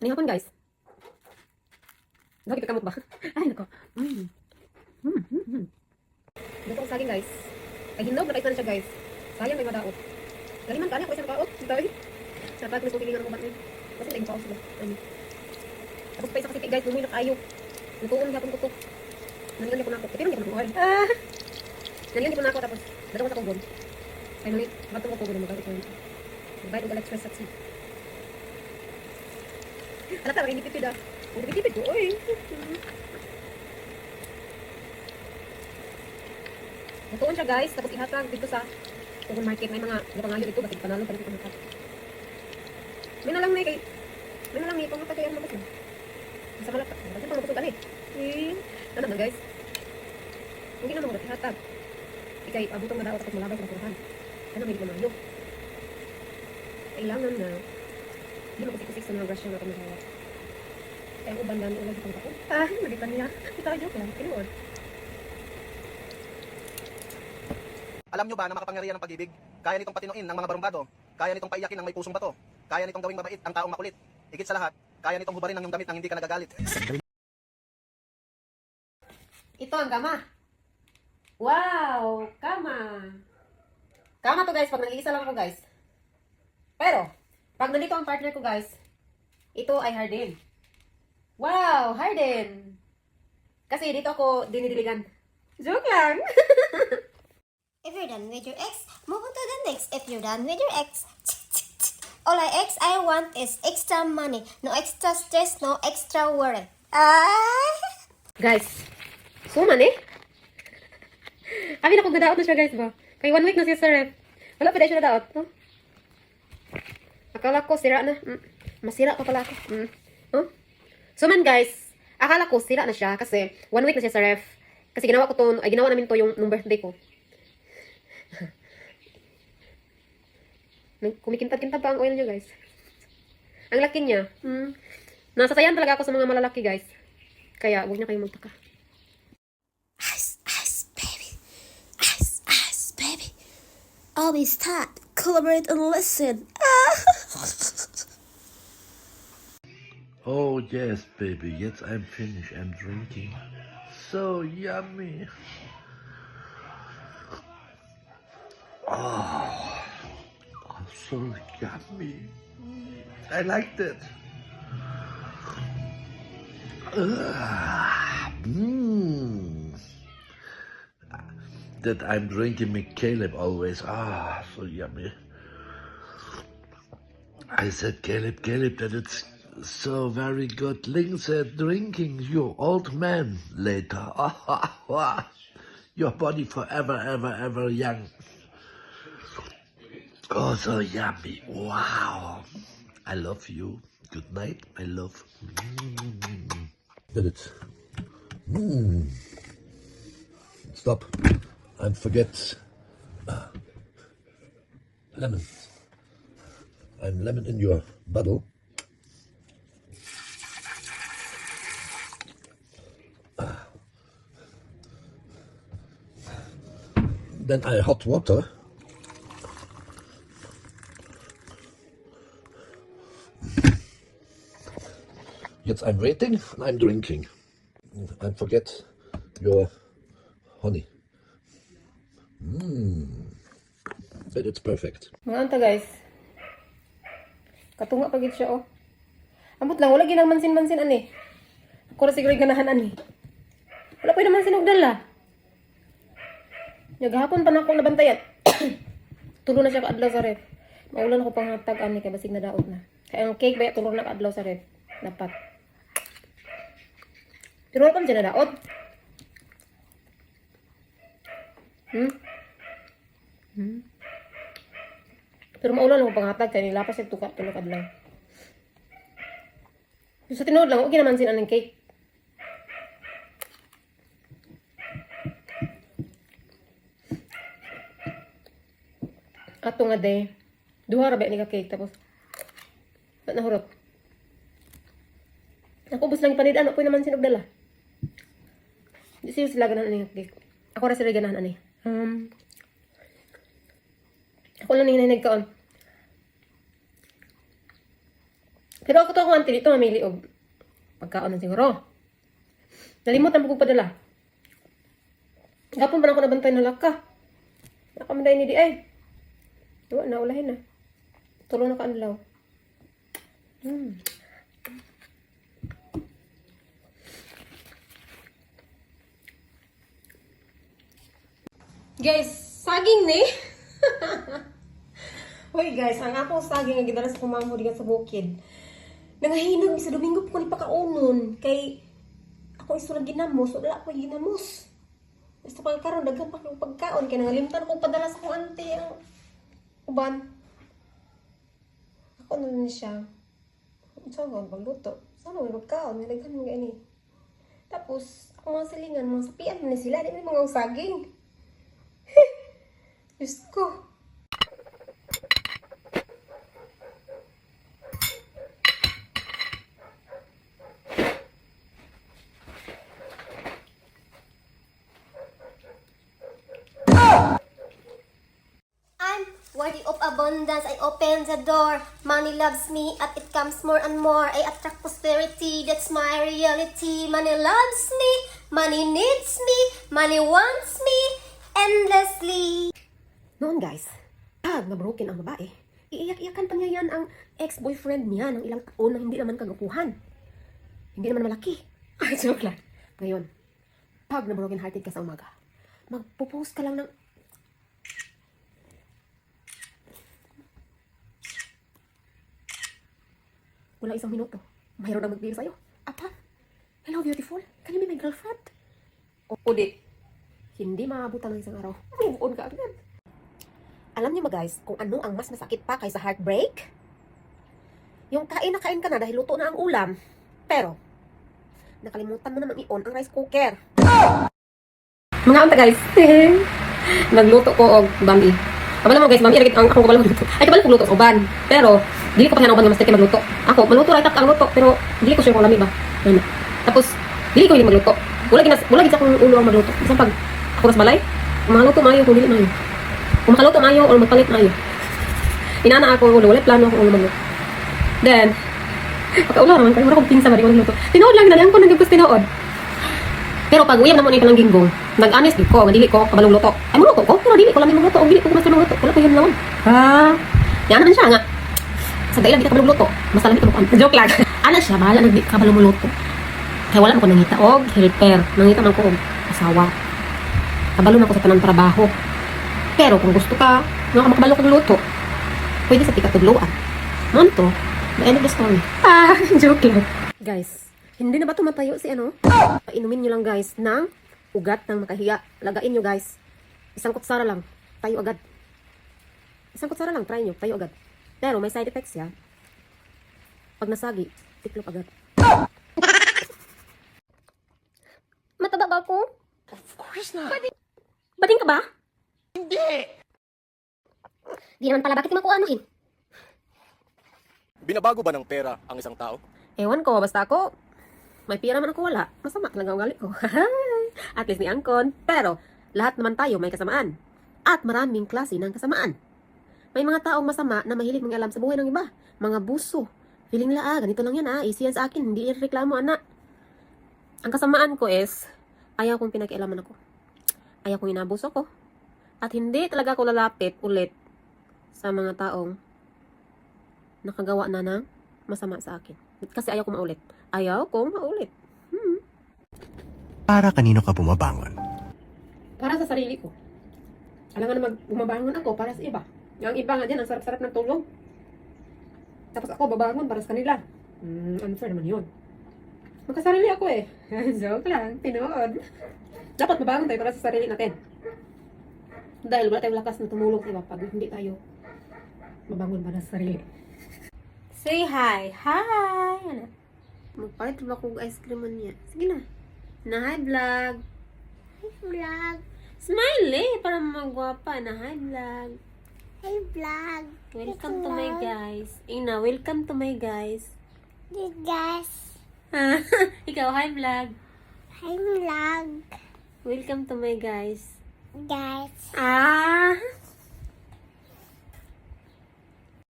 Ano hapon guys? Lagi kamot ba? Ay nako. Dito ang saging guys. Ay hinog na kaisan siya guys. Sayang may madaot. Galiman kanya ko isang kaot. Dito. Sa pag gusto tingin ng ubat niya. Kasi hindi ko pa sila. Tapos pa isa kasi guys, lumuy na kayo. Lutuon hapon ko to. Naniyan niya po na ako. Pero hindi ko na buhay. Naniyan niya po na ako tapos dadawang sa kugon. Ay nulit. Batong ko kugon mo galit ko. Bayad og electric sa Alam ka, magigipid ah. Magigipid ko, oy. Lutuon siya guys, tapos ihatag dito sa Open Market. May mga napangayo dito, bakit panalo pa dito panghatag. May na lang na kay... May na lang na panghatag kaya mabas yun. Sa malapit, bakit pang mabusog ani? Ano na guys? Kung ginawa mo, ihatag. Ikay, abutong na daw tapos malabay sa nakurahan. Ano may di naman kailangan na hindi makusik-kusik sa mga grasya na kumahawak. Kaya ang uban dami ulag itong taon. Magitan niya. Ito ay joke lang. Kinuod. Alam nyo ba na makapangyarihan ng pag-ibig? Kaya nitong patinuin ng mga barumbado. Kaya nitong paiyakin ng may pusong bato. Kaya nitong gawing mabait ang taong makulit. Higit sa lahat, kaya nitong hubarin ang iyong damit nang hindi ka nagagalit. Ito ang kama. Wow! Kama! Kama to guys. Pag nag-iisa lang ako guys. Pero, pag nandito ang partner ko guys, ito ay harden. Wow! Harden! Kasi dito ako dinidiligan. Joke lang! If you're done with your ex, move on to the next. If you're done with your ex, all I want is extra money. No extra stress, no extra worry. Guys, suman eh. Kami na kung nadaot na siya guys ba? Kay 1 week na siya sa ref. Wala pa dahil siya nadaot. No? Akala ko sira na. Masira pa pala ako. Huh? So man guys, akala ko sira na siya kasi 1 week na siya sa ref. Kasi ginawa ko to, ay ginawa namin to yung nung birthday ko. Kumikintad-kintad pa ang oil niya guys. Ang laki niya. Nasasayan talaga ako sa mga malalaki guys. Kaya huwag niya kayong magtaka. Ice, ice, baby. Ice, ice, baby. Always start, collaborate, and listen. Oh yes, baby, jetzt I'm finished. I'm drinking. So yummy. Oh, so yummy. I liked it. That I'm drinking McCaleb always. So yummy. I said, Caleb, that it's so very good. Ling said, drinking, you old man, later. Your body forever, ever young. Oh, so yummy. Wow. I love you. Good night, my love. Did it. Stop. And forget lemon. I'm lemon in your bottle. Then I hot water. Jetzt I'm waiting and I'm drinking. And forget your honey. But it's perfect. Mga anta guys. Katunga pagit siya oh. Ambot lang, wala ginang mansin-mansin ani. Ako na siguro ganahan ani. Wala pa naman sinugdal la. Gahapon pa na akong nabantayan. Tulo na siya kaadlaw sa ref. Maulan ako pang hatag ani kay basig na daot na. Kaya ang cake ba tulo na kaadlaw sa ref. Dapat. Pero wala pa siya na daot. Pero maulan ako pang hatag kay nilapas yung tulo kaadlaw. Sa tinuod lang, okay naman sin anong cake. Ato nga day, duha ra ba ni ka cake tapos nahurot. Ako bus lang panid ano, ko naman sinog dala. Di sila ganahan ani cake. Ako ra sila ganahan ani. Ako lang ni nagkaon. Pero ako to ako auntie dito, mamili og pagkaon na siguro. Nalimot ang padala. Gapon ba na ako nabantay na laka? Nakamanday ni di ay. Diba, naulahin na. Tulo na kaanlaw. Guys, saging ni. Hoy guys, ang akong saging nga gidala sa kumamho diyan sa bukid. Nangahinag sa Domingo ko ni pakaunon kay ako isulag ginamos, wala ko ginamos. Basta pagkaroon daghan pa kong pagkaon kay nangalimtan ko padala sa kong auntie ang uban. Ako na ni siya. Saan ko magluto? Sana may pagkaon, may daghan mga ini. Tapos, ako mga silingan, mga sapian na sila, di may mga saging. Diyos ko. I'm worthy of abundance. I open the door. Money loves me at it comes more and more. I attract prosperity. That's my reality. Money loves me. Money needs me. Money wants me endlessly. Noon guys, pag na-broken ang babae, iiyak-iyakan pa niya yan ang ex-boyfriend niya ng ilang taon na hindi naman kagapuhan. Hindi naman malaki. Ay, joke lang. Ngayon, pag na-broken hearted ka sa umaga, magpo-post ka lang ng wala isang minuto. Mayroon na magbiro sa'yo. Apa, hello beautiful. Can you be my girlfriend? O di, hindi maabutan ng isang araw. Move on ka agad. Alam niyo ba guys, kung ano ang mas masakit pa kaysa heartbreak? Yung kain na kain ka na dahil luto na ang ulam. Pero, nakalimutan mo naman i-on ang rice cooker. Mga anta guys, nagluto ko og bami. Aba naman guys, mami, ang akong kabalo magluto. Ay, kabalo kong luto sa uban. Pero, dili ko pa uban nga master kay magluto. Ako, magluto right up ang luto, pero dili ko sure kung lami ba. Ano. Tapos, dili ko hindi magluto. Wala gid akong ulo ang magluto. Isang pag ako nas balay, maluto maayo kung dili maayo. Kung makaluto maayo o magpalit maayo. Inana ako ang ulo, wala plano akong ulo magluto. Then, pagka-ulo naman, kaya wala akong pinsa ba di ko nagluto. Tinood lang, nalang ko nagagos tinood. Pero pag uyab na mo ni palang ginggong, nag-honest di ko, dili ko kabalong luto. Ay mo luto ko, pero dili ko lang magluto, o dili ko mas magluto. Wala ko yun naman. Yan naman siya nga. Sa dailan di ka kabalong luto, basta lang di ka mukuan. Joke lang. Ana siya, bahala nag kabalong luto. Kaya wala ko nangita og helper, nangita man ko og asawa. Kabalo na ko sa tanang trabaho. Pero kung gusto ka, nga makabalo kang luto, pwede sa tikatudloan. Manto, the end of the story. Joke lang. Guys, hindi na ba tumatayo si ano? Painumin nyo lang guys ng ugat ng makahiya. Lagain nyo guys. Isang kutsara lang. Tayo agad. Isang kutsara lang. Try nyo. Tayo agad. Pero may side effects ya. Pag nasagi, tiklop agad. Mataba ba ako? Of course not. Bading ka ba? Hindi. Di naman pala. Bakit di makuanuhin? Binabago ba ng pera ang isang tao? Ewan ko. Basta ako, may pira man ako wala. Masama talaga ang ugali ko. At least ni Angkon. Pero, lahat naman tayo may kasamaan. At maraming klase ng kasamaan. May mga taong masama na mahilig mangialam sa buhay ng iba. Mga buso. Feeling nila, ganito lang yan easy yan sa akin. Hindi yan reklamo, anak. Ang kasamaan ko is, ayaw kong pinakialaman ako. Ayaw kong inabuso ko. At hindi talaga ako lalapit ulit sa mga taong nakagawa na ng masama sa akin. Kasi ayaw ko maulit. Ayaw kong maulit. Para kanino ka bumabangon? Para sa sarili ko. Alam nga na bumabangon ako para sa iba. Yung iba nga dyan, ang sarap-sarap ng tulog. Tapos ako babangon para sa kanila. Unfair naman yun. Magkasarili ako eh. Joke lang, tinood. Dapat babangon tayo para sa sarili natin. Dahil wala tayong lakas na tumulong sa iba pag hindi tayo mabangon para sa sarili. Say hi. Hi! Ano? Magpalit ba kung ice cream niya? Sige na. Na hi vlog. Hi vlog. Smiley! Para magwapa na hi vlog. Hi vlog. Welcome to my guys. Ina, welcome to my guys. Hey guys. Ikaw, hi vlog. Hi vlog. Welcome to my guys. Guys. Ah!